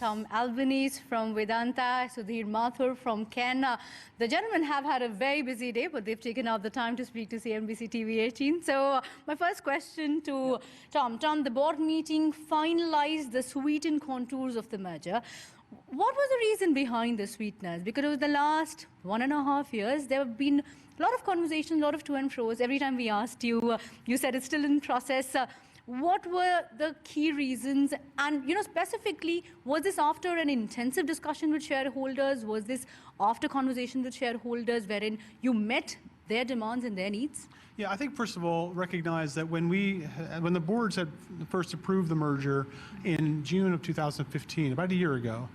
Tom Albanese from Vedanta, Sudhir Mathur from Cairn. The gentlemen have had a very busy day, but they've taken out the time to speak to CNBC-TV18. So my first question to Tom. Tom, the board meeting finalized the sweetened contours of the merger. What was the reason behind the sweetness? Because over the last 1.5 years, there have been a lot of conversations, a lot of to and fro's. Every time we asked you, you said it's still in process. What were the key reasons? And, specifically, was this after an intensive discussion with shareholders? Was this after conversation with shareholders wherein you met their demands and their needs? Yeah, I think first of all, recognize that when the boards had first approved the merger in June of 2015, about a year ago,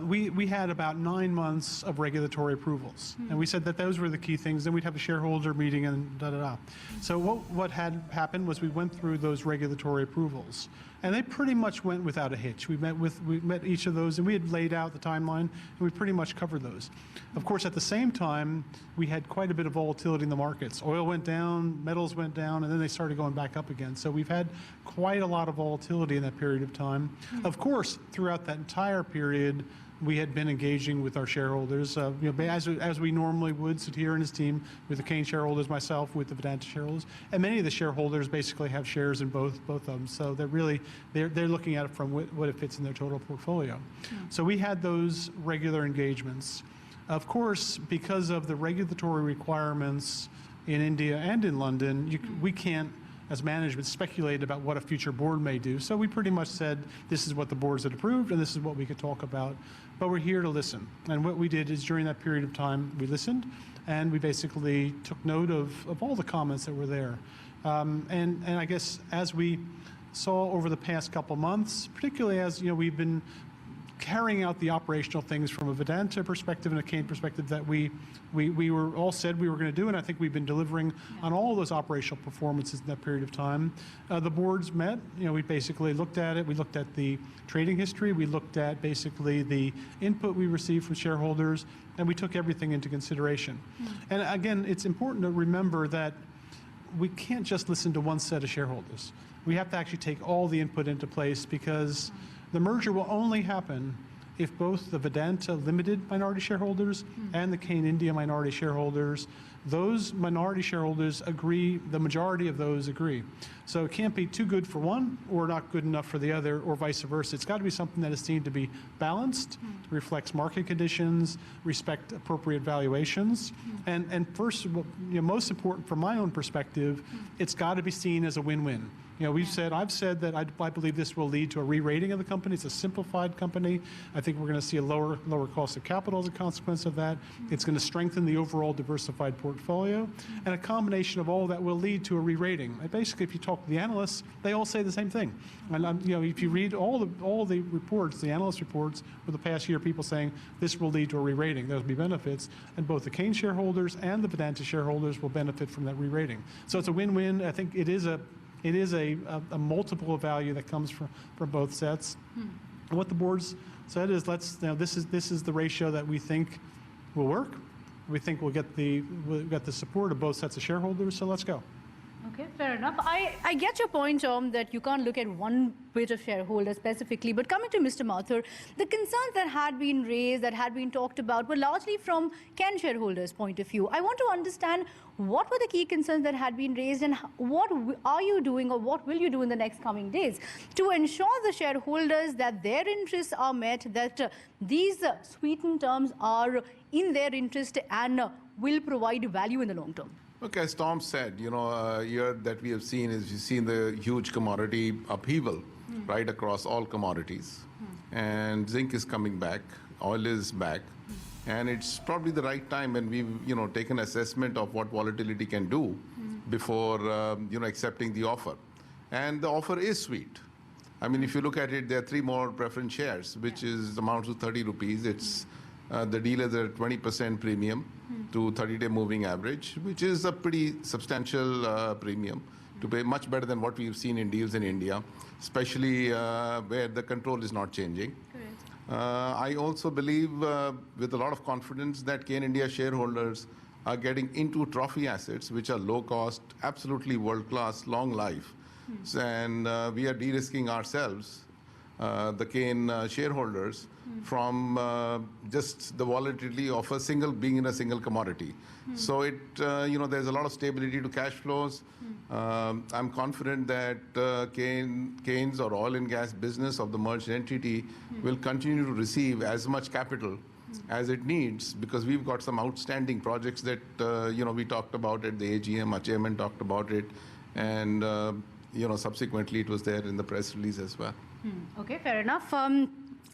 we had about 9 months of regulatory approvals. And we said that those were the key things. Then we'd have a shareholder meeting and da-da-da. So what had happened was we went through those regulatory approvals. And they pretty much went without a hitch. We met each of those, and we had laid out the timeline, and we pretty much covered those. Of course, at the same time, we had quite a bit of volatility in the markets. Oil went down, metals went down, and then they started going back up again. So we've had quite a lot of volatility in that period of time. Of course, throughout that entire period, we had been engaging with our shareholders, as we normally would, Sudhir and his team, with the Cairn shareholders, myself, with the Vedanta shareholders. And many of the shareholders basically have shares in both of them. So they're looking at it from what it fits in their total portfolio. So we had those regular engagements. Of course, because of the regulatory requirements in India and in London, we can't, as management, speculate about what a future board may do. So we pretty much said, this is what the boards had approved, and this is what we could talk about. But we're here to listen. And what we did is during that period of time, we listened, and we basically took note of all the comments that were there. And I guess as we saw over the past couple months, particularly as we've been carrying out the operational things from a Vedanta perspective and a Cairn perspective that we were all said we were going to do, and I think we've been delivering on all of those operational performances in that period of time. The boards met. We basically looked at it. We looked at the trading history. We looked at basically the input we received from shareholders, and we took everything into consideration. And again, it's important to remember that we can't just listen to one set of shareholders. We have to actually take all the input into place, because the merger will only happen if both the Vedanta Limited minority shareholders and the Cairn India minority shareholders, those minority shareholders agree, the majority of those agree. So it can't be too good for one or not good enough for the other, or vice versa. It's got to be something that is seen to be balanced, reflects market conditions, respect appropriate valuations, and first, most important from my own perspective, it's got to be seen as a win-win. I've said that I believe this will lead to a re-rating of the company. It's a simplified company. I think we're going to see a lower cost of capital as a consequence of that. It's going to strengthen the overall diversified portfolio, and a combination of all that will lead to a re-rating. And basically, if you talk to the analysts, they all say the same thing. And if you read all the reports, the analyst reports for the past year, people saying this will lead to a re-rating. There'll be benefits, and both the Cairn shareholders and the Vedanta shareholders will benefit from that re-rating. So it's a win-win. I think it is a multiple of value that comes from both sets. And what the boards said is, this is the ratio that we think will work. We think we'll get the support of both sets of shareholders, so let's go. Okay, fair enough. I get your point, Tom, that you can't look at one bit of shareholder specifically. But coming to Mr. Mathur, the concerns that had been raised, that had been talked about, were largely from Cairn shareholders' point of view. I want to understand what were the key concerns that had been raised, and what are you doing, or what will you do in the next coming days to ensure the shareholders that their interests are met, that these sweetened terms are in their interest and will provide value in the long term? Look, as Tom said, year that we have seen is we've seen the huge commodity upheaval right across all commodities. And zinc is coming back, oil is back, and it's probably the right time when we've taken assessment of what volatility can do before accepting the offer. And the offer is sweet. I mean, if you look at it, there are 3 more preference shares, which is amounts to 30 rupees. It's the dealers are 20% premium to 30-day moving average, which is a pretty substantial premium to pay, much better than what we've seen in deals in India, especially where the control is not changing. I also believe with a lot of confidence that Cairn India shareholders are getting into trophy assets, which are low cost, absolutely world-class, long life. And we are de-risking ourselves the Cairn shareholders from just the volatility of being in a single commodity. So it, there's a lot of stability to cash flows. I'm confident that Cairns or oil and gas business of the merged entity will continue to receive as much capital as it needs, because we've got some outstanding projects that we talked about at the AGM. Our chairman talked about it, and subsequently it was there in the press release as well. Okay, fair enough.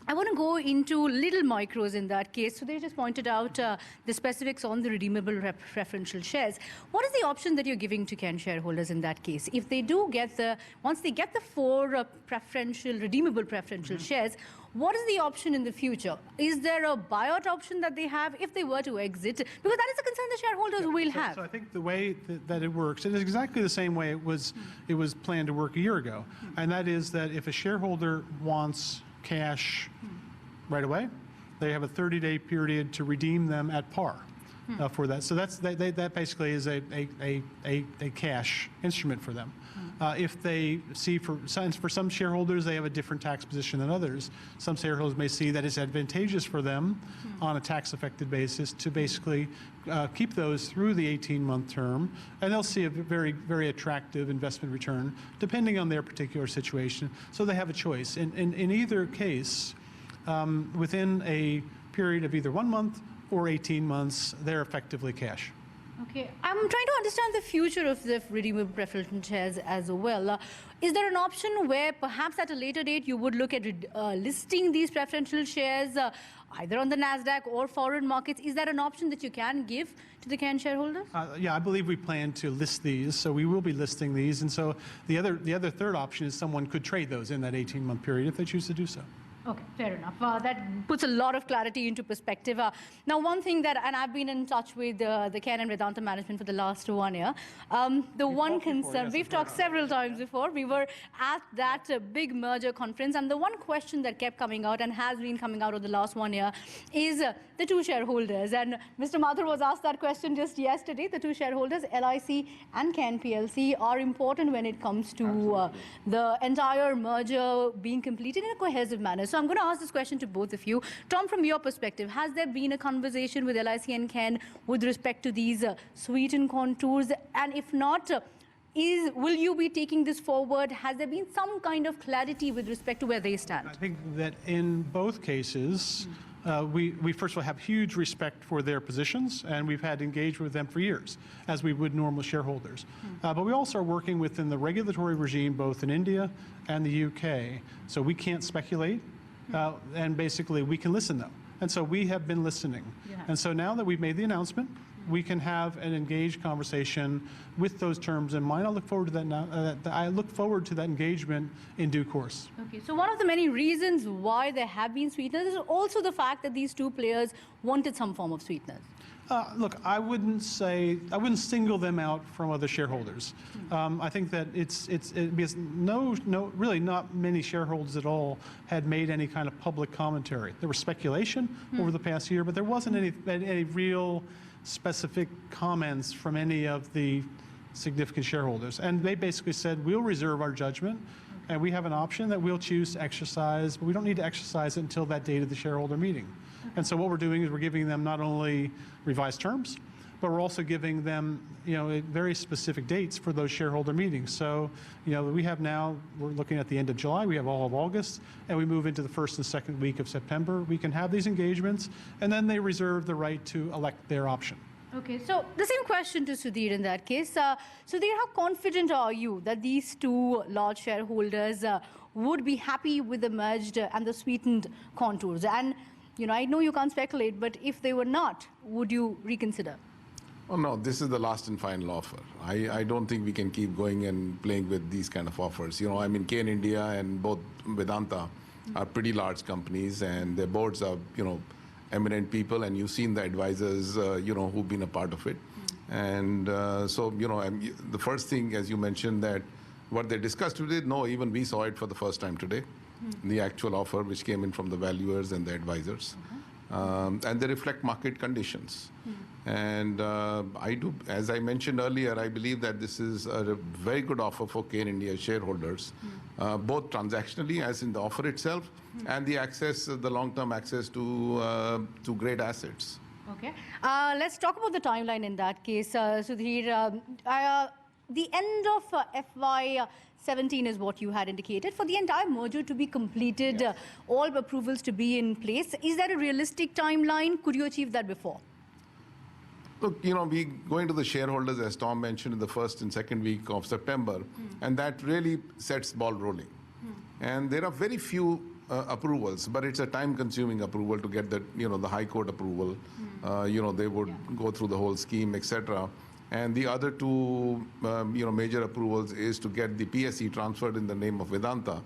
I want to go into little micros in that case. So they just pointed out the specifics on the redeemable preferential shares. What is the option that you're giving to Cairn shareholders in that case? If they do get once they get the 4 redeemable preferential shares, what is the option in the future? Is there a buyout option that they have if they were to exit? Because that is a concern the shareholders will have. So I think the way that it works, it is exactly the same way it was planned to work a year ago. And that is that if a shareholder wants cash right away, they have a 30-day period to redeem them at par for that. So that basically is a cash instrument for them. If they see, for some shareholders, they have a different tax position than others. Some shareholders may see that it's advantageous for them on a tax-affected basis to basically keep those through the 18-month term, and they'll see a very, very attractive investment return depending on their particular situation. So they have a choice. In either case, within a period of either 1 month or 18 months, they're effectively cash. Okay, I'm trying to understand the future of the redeemable preferential shares as well. Is there an option where perhaps at a later date you would look at listing these preferential shares either on the NASDAQ or foreign markets? Is that an option that you can give to the Cairn shareholders? Yeah, I believe we plan to list these, so we will be listing these. And so the other third option is someone could trade those in that 18-month period if they choose to do so. Okay, fair enough. That puts a lot of clarity into perspective. Now, one thing that, and I've been in touch with the Cairn and Vedanta management for the last 1 year. The one concern, we've talked several times before. We were at that big merger conference, and the one question that kept coming out and has been coming out over the last 1 year is the 2 shareholders. And Mr. Mathur was asked that question just yesterday. The 2 shareholders, LIC and Cairn PLC, are important when it comes to the entire merger being completed in a cohesive manner. So I'm going to ask this question to both of you. Tom, from your perspective, has there been a conversation with LIC and Cairn with respect to these sweetened contours? And if not, will you be taking this forward? Has there been some kind of clarity with respect to where they stand? I think that in both cases, we first of all have huge respect for their positions, and we've had engagement with them for years, as we would normal shareholders. But we also are working within the regulatory regime, both in India and the UK. So we can't speculate, and basically we can listen though. And so we have been listening. Yeah. And so now that we've made the announcement, we can have an engaged conversation with those terms in mind. I look forward to that now. I look forward to that engagement in due course. Okay, so one of the many reasons why there have been sweeteners is also the fact that these 2 players wanted some form of sweeteners. Look, I wouldn't single them out from other shareholders. I think that it's because really not many shareholders at all had made any kind of public commentary. There was speculation over the past year, but there wasn't any real specific comments from any of the significant shareholders. And they basically said, we'll reserve our judgment, and we have an option that we'll choose to exercise, but we don't need to exercise it until that date of the shareholder meeting. And so what we're doing is we're giving them not only revised terms, but we're also giving them, very specific dates for those shareholder meetings. So, we have now, we're looking at the end of July, we have all of August, and we move into the 1st and 2nd week of September. We can have these engagements, and then they reserve the right to elect their option. Okay, so the same question to Sudhir in that case. Sudhir, how confident are you that these 2 large shareholders would be happy with the merged and the sweetened contours? And I know you can't speculate, but if they were not, would you reconsider? Oh, no, this is the last and final offer. I don't think we can keep going and playing with these kind of offers. Cairn India and both Vedanta are pretty large companies, and their boards are, eminent people, and you've seen the advisors, who've been a part of it. And so, the first thing, as you mentioned, that what they discussed today, no, even we saw it for the first time today. The actual offer which came in from the valuers and the advisors. And they reflect market conditions. And as I mentioned earlier, I believe that this is a very good offer for Cairn India shareholders both transactionally, as in the offer itself, and the access, the long-term access to great assets. Okay. Let's talk about the timeline in that case, Sudhir. The end of FY17 is what you had indicated. For the entire merger to be completed, Yes. All approvals to be in place, is that a realistic timeline? Could you achieve that before? Look, we going to the shareholders, as Tom mentioned, in the first and second week of September, and that really sets ball rolling. And there are very few approvals, but it's a time-consuming approval to get the High Court approval. They would go through the whole scheme, etc. And the other two, major approvals is to get the PSC transferred in the name of Vedanta,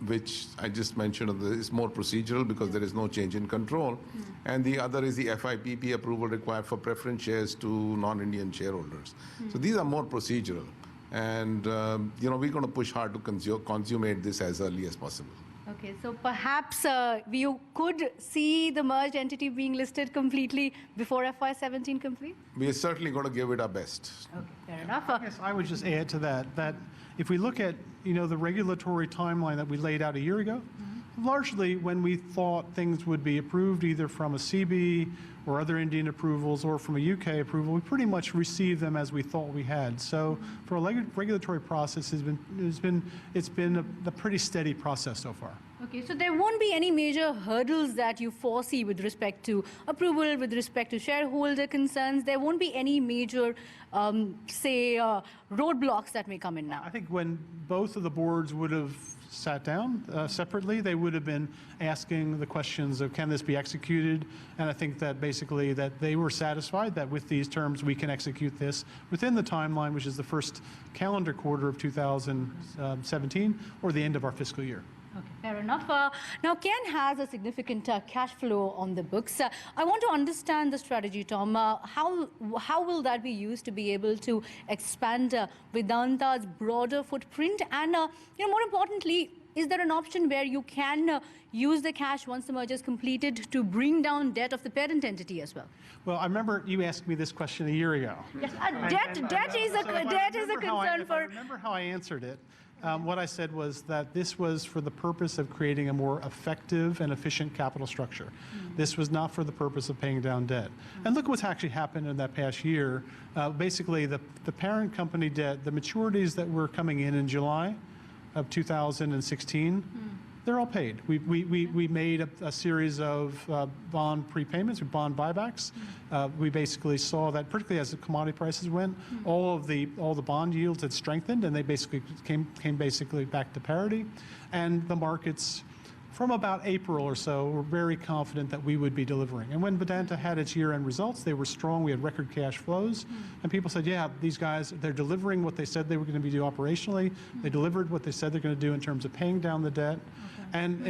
which I just mentioned is more procedural because there is no change in control. And the other is the FIPP approval required for preference shares to non-Indian shareholders. So these are more procedural. And, we're going to push hard to consummate this as early as possible. Okay, so perhaps you could see the merged entity being listed completely before FY17 complete? We are certainly going to give it our best. Okay, fair enough. I guess I would just add to that if we look at, the regulatory timeline that we laid out a year ago, largely when we thought things would be approved either from a CB or other Indian approvals or from a UK approval, we pretty much received them as we thought we had. So for a regulatory process, it's been a pretty steady process so far. Okay, so there won't be any major hurdles that you foresee with respect to approval, with respect to shareholder concerns. There won't be any major, roadblocks that may come in now. I think when both of the boards would have sat down separately, they would have been asking the questions of, can this be executed? And I think that basically that they were satisfied that with these terms we can execute this within the timeline, which is the first calendar quarter of 2017 or the end of our fiscal year. Okay, fair enough. Now, Cairn has a significant cash flow on the books. I want to understand the strategy, Tom. How will that be used to be able to expand Vedanta's broader footprint? And, more importantly, is there an option where you can use the cash once the merger is completed to bring down debt of the parent entity as well? Well, I remember you asked me this question a year ago. Yes, debt is a concern for... I remember how I answered it. What I said was that this was for the purpose of creating a more effective and efficient capital structure. This was not for the purpose of paying down debt. And look what's actually happened in that past year. Basically, the parent company debt, the maturities that were coming in July of 2016, they're all paid. We made a series of bond prepayments, bond buybacks. We basically saw that, particularly as the commodity prices went, all the bond yields had strengthened, and they basically came basically back to parity. And the markets, from about April or so, were very confident that we would be delivering. And when Vedanta had its year-end results, they were strong. We had record cash flows. And people said, yeah, these guys, they're delivering what they said they were going to be doing operationally. They delivered what they said they're going to do in terms of paying down the debt. And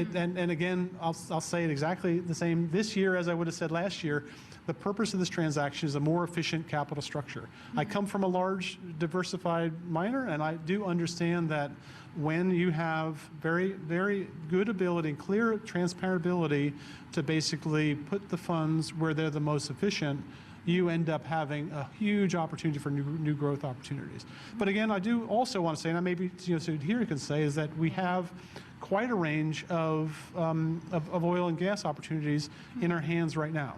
again, I'll say it exactly the same this year as I would have said last year. The purpose of this transaction is a more efficient capital structure. I come from a large, diversified miner, and I do understand that when you have very, very good ability and clear, transparent ability to basically put the funds where they're the most efficient, you end up having a huge opportunity for new growth opportunities. But again, I do also want to say, and I maybe Sudhir can say, is that we have quite a range of oil and gas opportunities in our hands right now.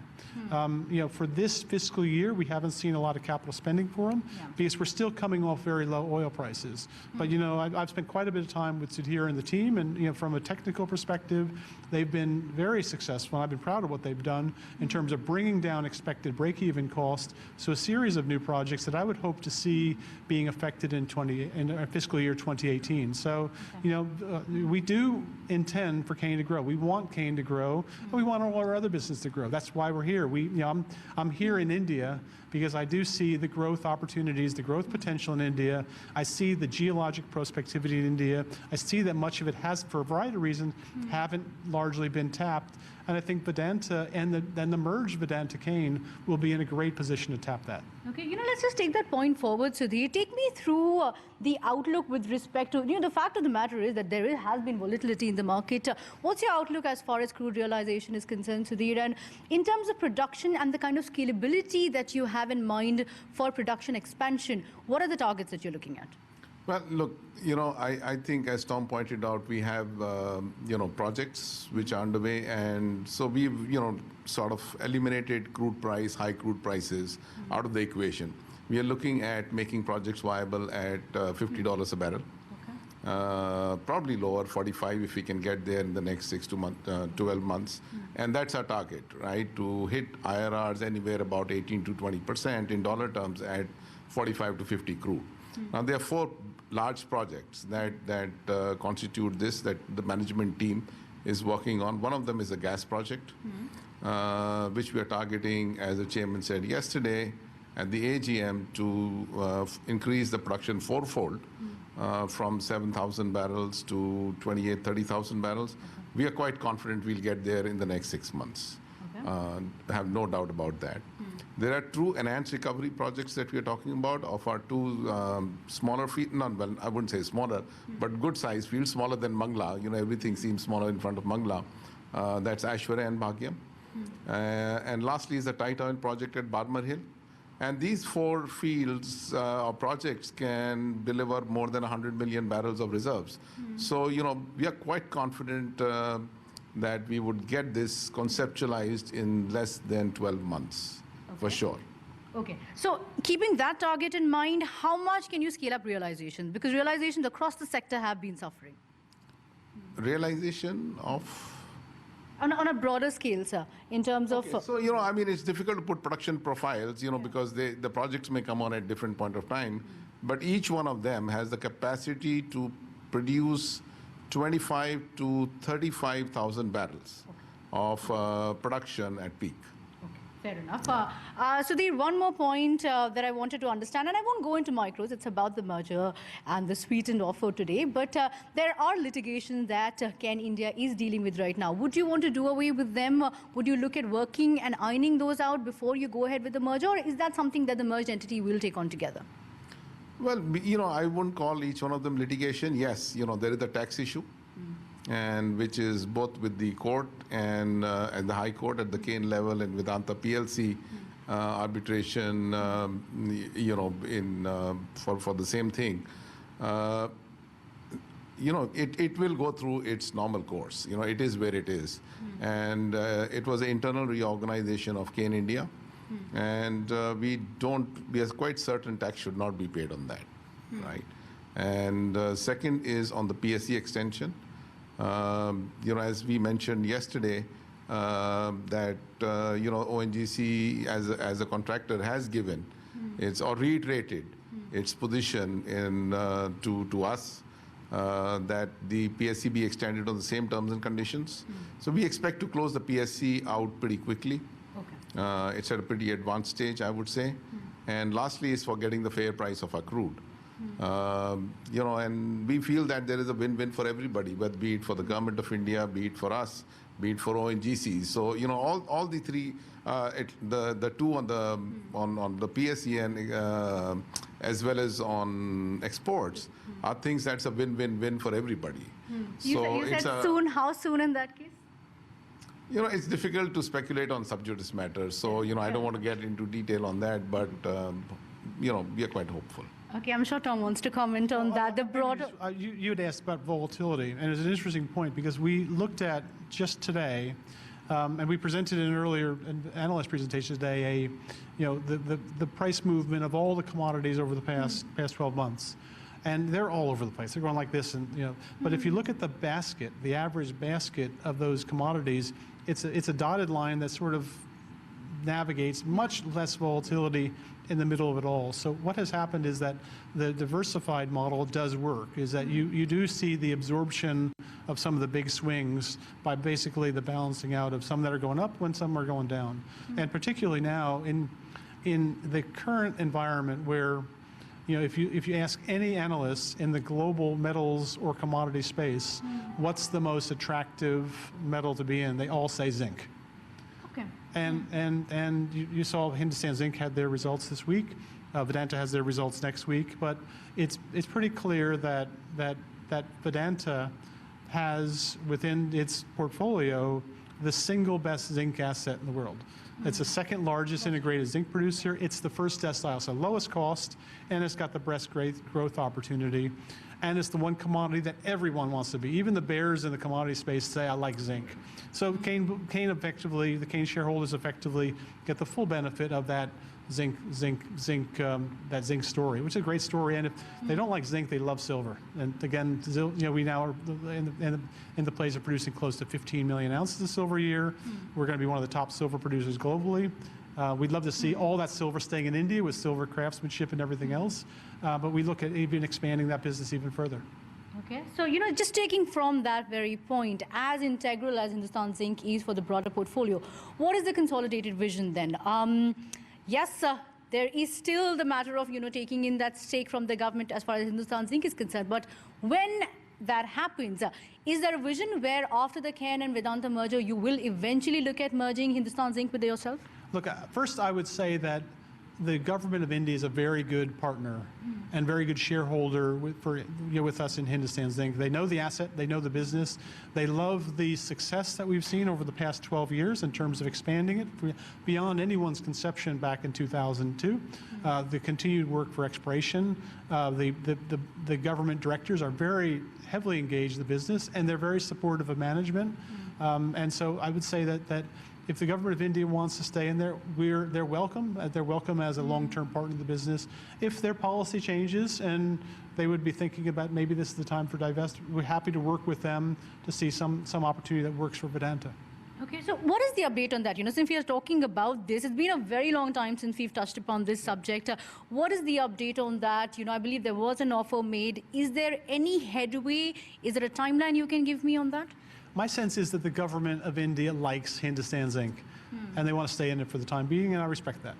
For this fiscal year, we haven't seen a lot of capital spending for them because we're still coming off very low oil prices. But I've spent quite a bit of time with Sudhir and the team, and from a technical perspective, they've been very successful. I've been proud of what they've done in terms of bringing down expected break-even cost. So a series of new projects that I would hope to see being affected in fiscal year 2018. So we do intend for Cairn to grow. We want Cairn to grow, and we want all our other business to grow. That's why we're here. I'm here in India because I do see the growth opportunities, the growth potential in India. I see the geologic prospectivity in India. I see that much of it has, for a variety of reasons, haven't largely been tapped. And I think Vedanta and the merged Vedanta Cairn will be in a great position to tap that. Okay, let's just take that point forward, Sudhir. Take me through the outlook with respect to, the fact of the matter is that there has been volatility in the market. What's your outlook as far as crude realization is concerned, Sudhir? And in terms of production and the kind of scalability that you have in mind for production expansion, what are the targets that you're looking at? Well, look, I think as Tom pointed out, we have, projects which are underway. And so we've, sort of eliminated high crude prices out of the equation. We are looking at making projects viable at $50 a barrel. Probably lower, 45 if we can get there in the next 12 months. And that's our target, right? To hit IRRs anywhere about 18 to 20% in dollar terms at 45 to 50 crude. Now, there are 4 large projects that constitute this, that the management team is working on. One of them is a gas project, which we are targeting, as the chairman said yesterday, at the AGM to increase the production fourfold from 7,000 barrels to 30,000 barrels. We are quite confident we'll get there in the next 6 months. Have no doubt about that. There are 2 enhanced recovery projects that we are talking about of our 2 smaller fields. Well, I wouldn't say smaller, but good size fields, smaller than Mangla. Everything seems smaller in front of Mangla. That's Aishwarya and Bhagyam. And lastly is the tight oil project at Barmer Hill. And these 4 fields or projects can deliver more than 100 million barrels of reserves. So, we are quite confident that we would get this conceptualized in less than 12 months, for sure. Okay. So keeping that target in mind, how much can you scale up realizations? Because realizations across the sector have been suffering. Realization of? On a broader scale, sir, in terms of... So, it's difficult to put production profiles, because the projects may come on at different point of time, but each one of them has the capacity to produce 25 to 35,000 barrels of production at peak. Fair enough. Sudhir, one more point that I wanted to understand, and I won't go into micros, it's about the merger and the sweetened offer today, but there are litigations that Cairn India is dealing with right now. Would you want to do away with them? Would you look at working and ironing those out before you go ahead with the merger, or is that something that the merged entity will take on together? Well, I wouldn't call each one of them litigation. Yes, there is a tax issue, and which is both with the court and at the High Court at the Cairn level and Vedanta PLC arbitration, for the same thing. It will go through its normal course. It is where it is. And it was an internal reorganization of Cairn India. And we are quite certain tax should not be paid on that, right? And second is on the PSC extension. As we mentioned yesterday, that ONGC as a contractor has given or reiterated its position to us that the PSC be extended on the same terms and conditions. So we expect to close the PSC out pretty quickly. It's at a pretty advanced stage, I would say. And lastly is for getting the fair price of our crude. And we feel that there is a win-win for everybody, whether be it for the government of India, be it for us, be it for ONGC. So all the 3, the 2 on the PSC and as well as on exports are things that's a win-win-win for everybody. You said soon. How soon in that case? It's difficult to speculate on sub judice matters. So I don't want to get into detail on that, but we are quite hopeful. Okay, I'm sure Tom wants to comment on that. The broader... You had asked about volatility, and it's an interesting point because we looked at just today, and we presented in an earlier analyst presentation today, the price movement of all the commodities over the past 12 months. And they're all over the place. They're going like this, and But if you look at the basket, the average basket of those commodities, it's a dotted line that sort of navigates much less volatility in the middle of it all. So what has happened is that the diversified model does work, is that you do see the absorption of some of the big swings by basically the balancing out of some that are going up when some are going down. And particularly now in the current environment where, if you ask any analyst in the global metals or commodity space, what's the most attractive metal to be in, they all say zinc. Okay. And you saw Hindustan Zinc had their results this week. Vedanta has their results next week. But it's pretty clear that Vedanta has within its portfolio the single best zinc asset in the world. It's the second largest integrated zinc producer. It's the first decile, so lowest cost, and it's got the best growth opportunity. And it's the one commodity that everyone wants to be. Even the bears in the commodity space say, I like zinc. So Cairn effectively, the Cairn shareholders effectively get the full benefit of that zinc story, which is a great story. And if they don't like zinc, they love silver. And again, we now are in the place of producing close to 15 million ounces of silver a year. We're going to be one of the top silver producers globally. We'd love to see all that silver staying in India with silver craftsmanship and everything else. But we look at even expanding that business even further. Okay, so just taking from that very point, as integral as Hindustan Zinc is for the broader portfolio, what is the consolidated vision then? Yes, there is still the matter of taking in that stake from the government as far as Hindustan Zinc is concerned. But when that happens, is there a vision where after the Cairn and Vedanta merger, you will eventually look at merging Hindustan Zinc with yourself? Look, first I would say that the government of India is a very good partner and very good shareholder with us in Hindustan Zinc. They know the asset, they know the business, they love the success that we've seen over the past 12 years in terms of expanding it beyond anyone's conception back in 2002. The continued work for exploration, the government directors are very heavily engaged in the business, and they're very supportive of management. And so I would say that if the government of India wants to stay in there, they're welcome. They're welcome as a long-term partner in the business. If their policy changes and they would be thinking about maybe this is the time for divestment, we're happy to work with them to see some opportunity that works for Vedanta. Okay, so what is the update on that? Since we are talking about this, it's been a very long time since we've touched upon this subject. What is the update on that? I believe there was an offer made. Is there any headway? Is there a timeline you can give me on that? My sense is that the government of India likes Hindustan Zinc, and they want to stay in it for the time being, and I respect that.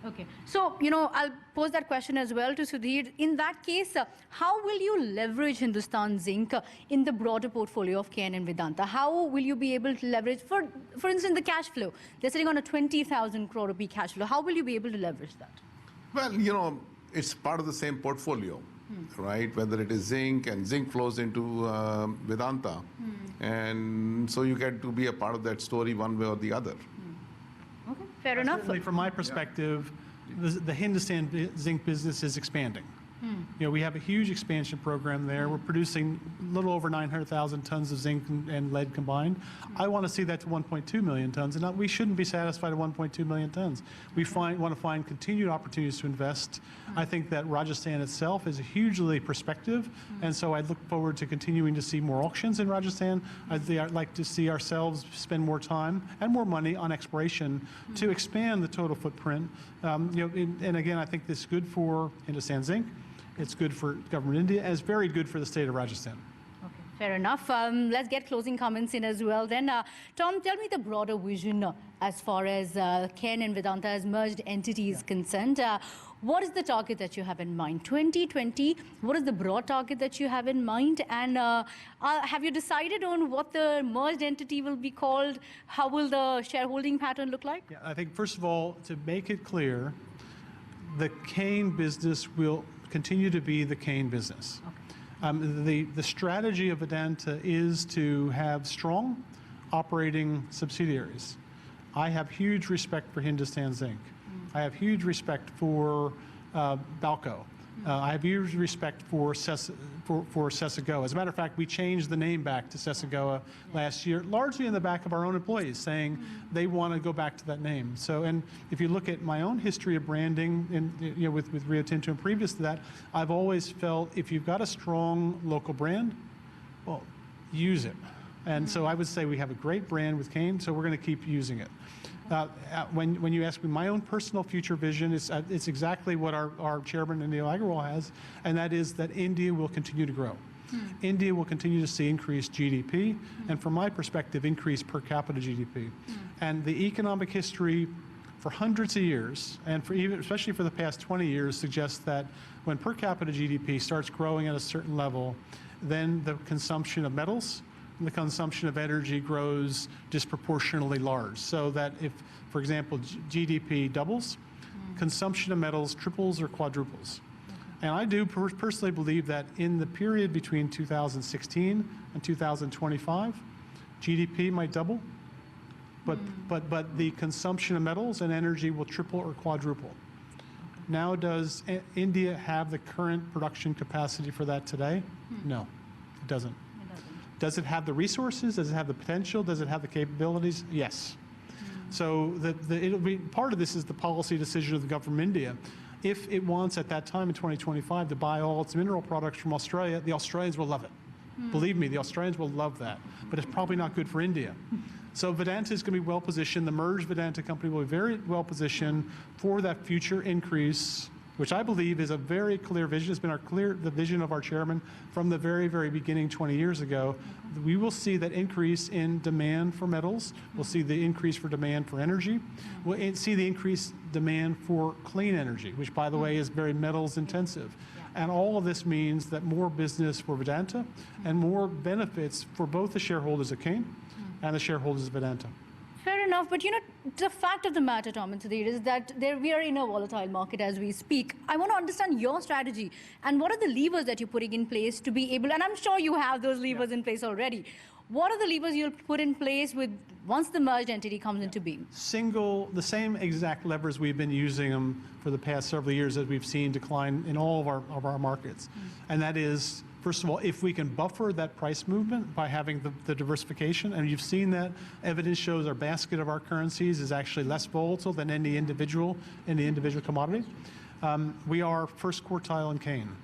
Okay. So, I'll pose that question as well to Sudhir. In that case, how will you leverage Hindustan Zinc in the broader portfolio of Cairn and Vedanta? How will you be able to leverage, for instance, the cash flow? They're sitting on a 20,000 crore rupee cash flow. How will you be able to leverage that? Well, it's part of the same portfolio, right? Whether it is zinc, and zinc flows into Vedanta. And so you get to be a part of that story one way or the other. Okay, fair enough. Certainly from my perspective, the Hindustan Zinc business is expanding. We have a huge expansion program there. We're producing a little over 900,000 tons of zinc and lead combined. I want to see that to 1.2 million tons, and we shouldn't be satisfied at 1.2 million tons. We want to find continued opportunities to invest. I think that Rajasthan itself is hugely prospective, and so I look forward to continuing to see more auctions in Rajasthan. I'd like to see ourselves spend more time and more money on exploration to expand the total footprint. And again, I think this is good for Hindustan Zinc. It's good for government of India, and it's very good for the state of Rajasthan. Okay, fair enough. Let's get closing comments in as well. Then, Tom, tell me the broader vision as far as Cairn and Vedanta as merged entities concerned. What is the target that you have in mind? 2020, what is the broad target that you have in mind? And have you decided on what the merged entity will be called? How will the shareholding pattern look like? Yeah, I think, first of all, to make it clear, the Cairn business will continue to be the Cairn business. Okay. The strategy of Vedanta is to have strong operating subsidiaries. I have huge respect for Hindustan Zinc. I have huge respect for Balco. I have huge respect for Saxena. As a matter of fact, we changed the name back to Saxena last year, largely in the back of our own employees, saying they want to go back to that name. So, and if you look at my own history of branding, with Rio Tinto and previous to that, I've always felt if you've got a strong local brand, well, use it. And so I would say we have a great brand with Cairn, so we're going to keep using it. When you ask me my own personal future vision, it's exactly what our chairman, Anil Agarwal, has, and that is that India will continue to grow. India will continue to see increased GDP, and from my perspective, increased per capita GDP. And the economic history for hundreds of years, and especially for the past 20 years, suggests that when per capita GDP starts growing at a certain level, then the consumption of metals, the consumption of energy grows disproportionately large. So that if, for example, GDP doubles, consumption of metals triples or quadruples. And I do personally believe that in the period between 2016 and 2025, GDP might double, but the consumption of metals and energy will triple or quadruple. Now, does India have the current production capacity for that today? No, it doesn't. Does it have the resources? Does it have the potential? Does it have the capabilities? Yes. So it'll be part of this is the policy decision of the government of India. If it wants at that time in 2025 to buy all its mineral products from Australia, the Australians will love it. Believe me, the Australians will love that. But it's probably not good for India. So Vedanta is going to be well positioned. The merged Vedanta company will be very well positioned for that future increase, which I believe is a very clear vision. It's been the vision of our chairman from the very, very beginning 20 years ago. We will see that increase in demand for metals. We'll see the increase for demand for energy. We'll see the increased demand for clean energy, which, by the way, is very metals intensive. And all of this means that more business for Vedanta and more benefits for both the shareholders of Cairn and the shareholders of Vedanta. Fair enough, but the fact of the matter, Tom and Sudhir, is that we are in a volatile market as we speak. I want to understand your strategy and what are the levers that you're putting in place to be able, and I'm sure you have those levers in place already. What are the levers you'll put in place once the merged entity comes into being? The same exact levers we've been using them for the past several years as we've seen decline in all of our markets. And that is, first of all, if we can buffer that price movement by having the diversification, and you've seen that evidence shows our basket of our currencies is actually less volatile than any individual commodity. We are first quartile in Cairn.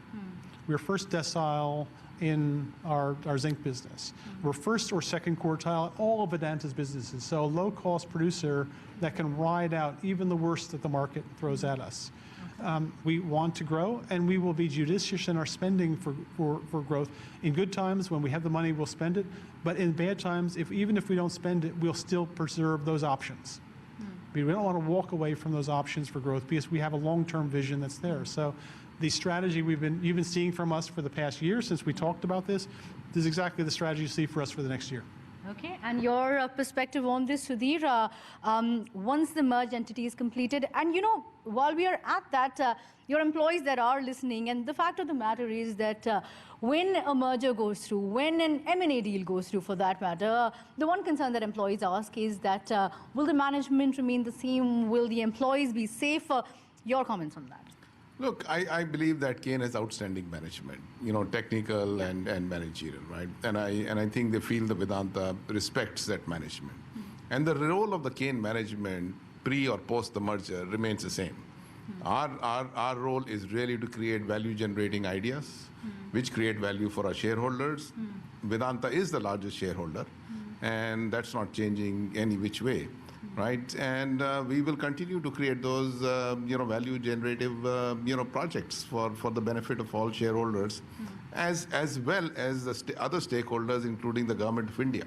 We're first decile in our zinc business. We're first or second quartile in all of Vedanta's businesses. So a low-cost producer that can ride out even the worst that the market throws at us. We want to grow, and we will be judicious in our spending for growth. In good times, when we have the money, we'll spend it. But in bad times, even if we don't spend it, we'll still preserve those options. We don't want to walk away from those options for growth because we have a long-term vision that's there. So the strategy you've been seeing from us for the past year since we talked about this is exactly the strategy you see for us for the next year. Okay, and your perspective on this, Sudhir, once the merged entity is completed, and while we are at that, your employees that are listening, and the fact of the matter is that when a merger goes through, when an M&A deal goes through for that matter, the one concern that employees ask is that will the management remain the same? Will the employees be safe? Your comments on that? Look, I believe that Cairn has outstanding management, technical and managerial, right? And I think they feel the Vedanta respects that management. And the role of the Cairn management, pre or post the merger, remains the same. Our role is really to create value-generating ideas, which create value for our shareholders. Vedanta is the largest shareholder, and that's not changing any which way. Right, and we will continue to create those, value-generative, projects for the benefit of all shareholders, as well as the other stakeholders, including the government of India.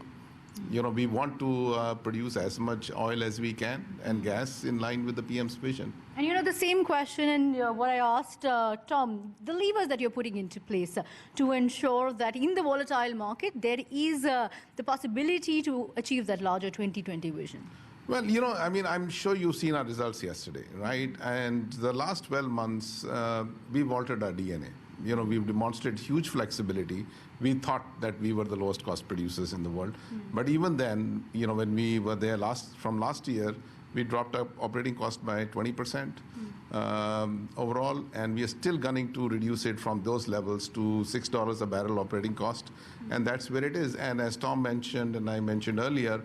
We want to produce as much oil as we can and gas in line with the PM's vision. And the same question and what I asked Tom, the levers that you're putting into place to ensure that in the volatile market, there is the possibility to achieve that larger 2020 vision. Well, I'm sure you've seen our results yesterday, right? And the last 12 months, we've altered our DNA. We've demonstrated huge flexibility. We thought that we were the lowest cost producers in the world. But even then, when we were there from last year, we dropped our operating cost by 20% overall, and we are still gunning to reduce it from those levels to $6 a barrel operating cost, and that's where it is. And as Tom mentioned, and I mentioned earlier,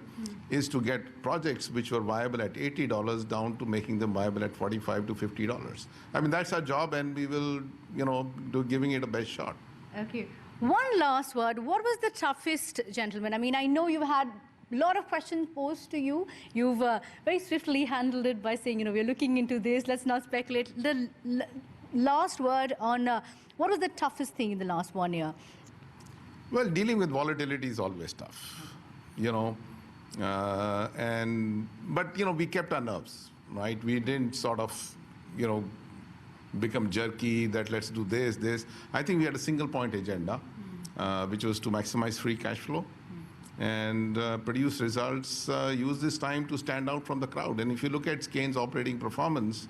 is to get projects which were viable at $80 down to making them viable at $45 to $50. I mean, that's our job, and we will, giving it a best shot. Okay. One last word. What was the toughest, gentlemen? I mean, I know you've had a lot of questions posed to you. You've very swiftly handled it by saying, we're looking into this, let's not speculate. The last word on what was the toughest thing in the last 1 year? Well, dealing with volatility is always tough, but we kept our nerves, right? We didn't sort of, become jerky that let's do this. I think we had a single point agenda, which was to maximize free cash flow and produce results, use this time to stand out from the crowd. And if you look at Cairn's operating performance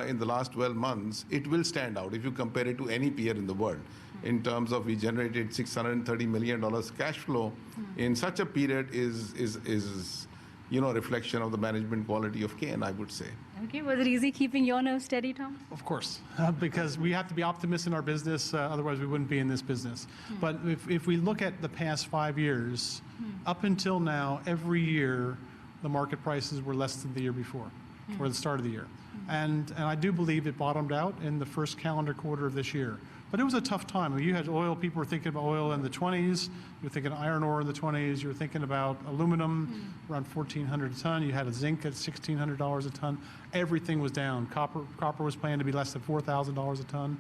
in the last 12 months, it will stand out if you compare it to any peer in the world. In terms of we generated $630 million cash flow in such a period is reflection of the management quality of Cairn, I would say. Okay, was it easy keeping your nerves steady, Tom? Of course, because we have to be optimists in our business, otherwise we wouldn't be in this business. But if we look at the past 5 years, up until now, every year, the market prices were less than the year before, or the start of the year. And I do believe it bottomed out in the first calendar quarter of this year. But it was a tough time. You had oil, people were thinking about oil in the 20s, you were thinking iron ore in the 20s, you were thinking about aluminum around $1,400 a ton, you had a zinc at $1,600 a ton. Everything was down. Copper was planned to be less than $4,000 a ton.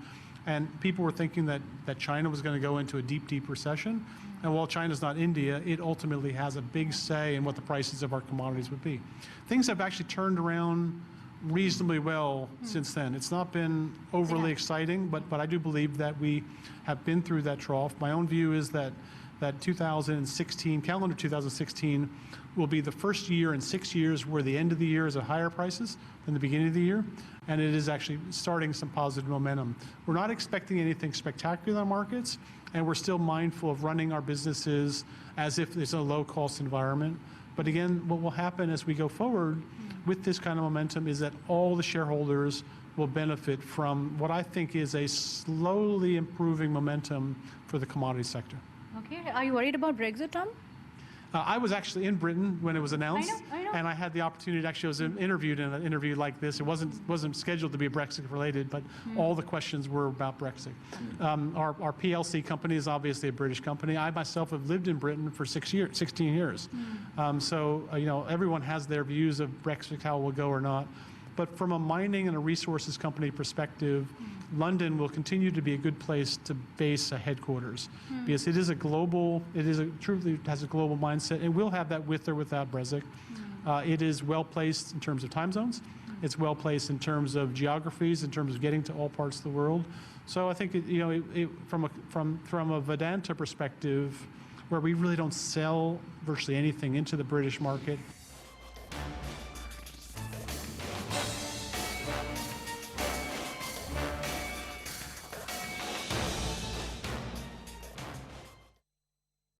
And people were thinking that China was going to go into a deep, deep recession. And while China's not India, it ultimately has a big say in what the prices of our commodities would be. Things have actually turned around reasonably well since then. It's not been overly exciting, but I do believe that we have been through that trough. My own view is that 2016, calendar 2016, will be the first year in 6 years where the end of the year is at higher prices than the beginning of the year, and it is actually starting some positive momentum. We're not expecting anything spectacular in markets, and we're still mindful of running our businesses as if it's a low-cost environment. But again, what will happen as we go forward with this kind of momentum is that all the shareholders will benefit from what I think is a slowly improving momentum for the commodity sector. Okay, are you worried about Brexit, Tom? I was actually in Britain when it was announced, I know. and I had the opportunity to actually, I was interviewed in an interview like this. It wasn't scheduled to be Brexit related, but all the questions were about Brexit. Our PLC company is obviously a British company. I myself have lived in Britain for 16 years. So everyone has their views of Brexit, how it will go or not. But from a mining and a resources company perspective, London will continue to be a good place to base a headquarters because it is a global, truly has a global mindset, and we'll have that with or without Brexit. It is well placed in terms of time zones. It's well placed in terms of geographies, in terms of getting to all parts of the world. So I think from a Vedanta perspective, where we really don't sell virtually anything into the British market,